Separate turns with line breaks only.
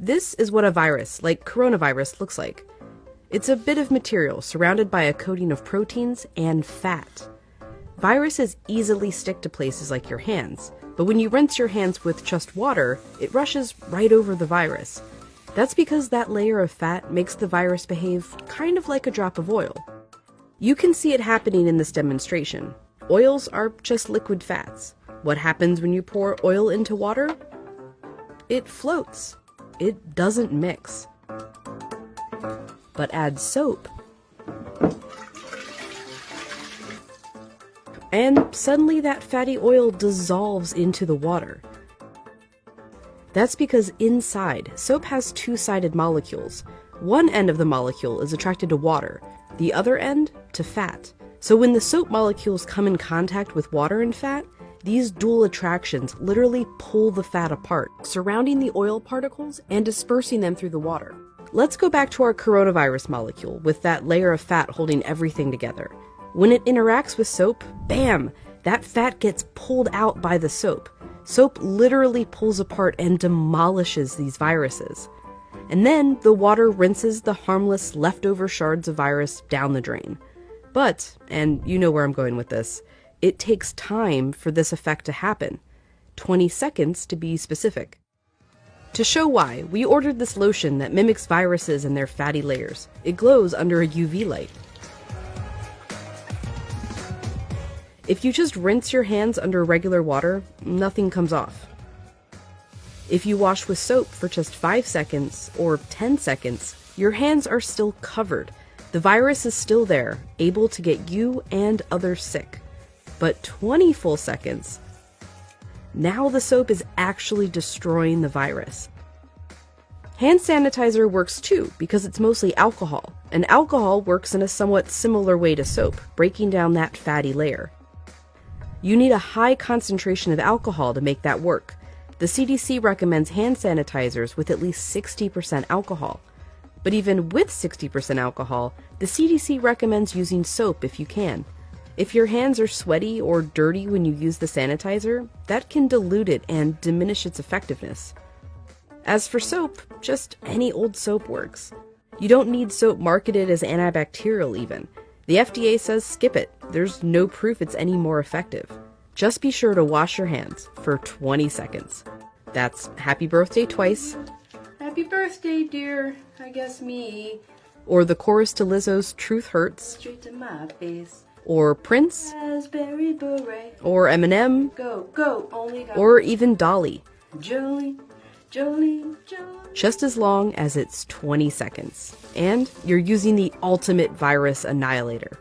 This is what a virus, like coronavirus, looks like. It's a bit of material surrounded by a coating of proteins and fat. Viruses easily stick to places like your hands, but when you rinse your hands with just water, it rushes right over the virus. That's because that layer of fat makes the virus behave kind of like a drop of oil. You can see it happening in this demonstration. Oils are just liquid fats. What happens when you pour oil into water? It floats. It doesn't mix. But add soap, and suddenly that fatty oil dissolves into the water. That's because inside, soap has two-sided molecules. One end of the molecule is attracted to water, the other end to fat. So when the soap molecules come in contact with water and fat, these dual attractions literally pull the fat apart, surrounding the oil particles and dispersing them through the water. Let's go back to our coronavirus molecule with that layer of fat holding everything together. When it interacts with soap, bam! That fat gets pulled out by the soap. Soap literally pulls apart and demolishes these viruses. And then the water rinses the harmless leftover shards of virus down the drain. But, and you know where I'm going with this, it takes time for this effect to happen. 20 seconds to be specific. To show why, we ordered this lotion that mimics viruses and their fatty layers. It glows under a UV light. If you just rinse your hands under regular water, nothing comes off. If you wash with soap for just 5 seconds or 10 seconds, your hands are still covered. The virus is still there, able to get you and others sick. But 20 full seconds, now the soap is actually destroying the virus. Hand sanitizer works too because it's mostly alcohol, and alcohol works in a somewhat similar way to soap, breaking down that fatty layer. You need a high concentration of alcohol to make that work. The CDC recommends hand sanitizers with at least 60% alcohol. But even with 60% alcohol, the CDC recommends using soap if you can. If your hands are sweaty or dirty when you use the sanitizer, that can dilute it and diminish its effectiveness. As for soap, just any old soap works. You don't need soap marketed as antibacterial even. The FDA says skip it. There's no proof it's any more effective. Just be sure to wash your hands for 20 seconds. That's happy birthday twice. Happy birthday, dear. I guess me. Or the chorus to Lizzo's Truth Hurts. Straight to my face. Or Prince, Raspberry Beret, or Eminem, Go, Go, Only Go, or even Dolly. Jolene, Jolene, Jolene. Just as long as it's 20 seconds. And you're using the ultimate virus annihilator.